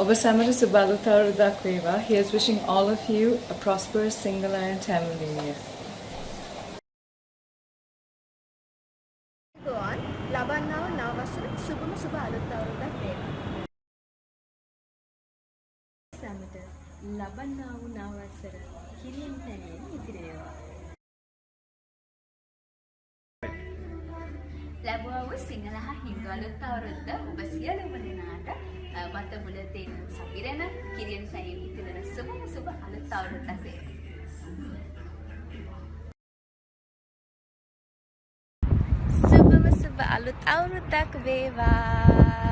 ඔබ සැමට සුබ අලුත් අවුරුද්දක් වේවා. Here's wishing all of you a prosperous single and Tamil New Year. ගුවන් ලබන්නාව නව වසර සුබම සුබ අලුත් අවුරුද්දක් වේවා. සැමට ලබන්නා වූ නව වසර කිරියෙන් පැනියෙන් ඉදිරි වේවා. ලැබුවා වූ සිංහල හා හින්දු අලුත් අවුරුද්ද ඔබ සියලුම දෙනාට වත මුලතෙන් සපිරෙන කිරියෙන් පැනියෙන් ඉදිරි වෙන සුබම සුබ අලුත් අවුරුද්දක් වේවා. සුබම සුබ අලුත් අවුරුද්දක් වේවා.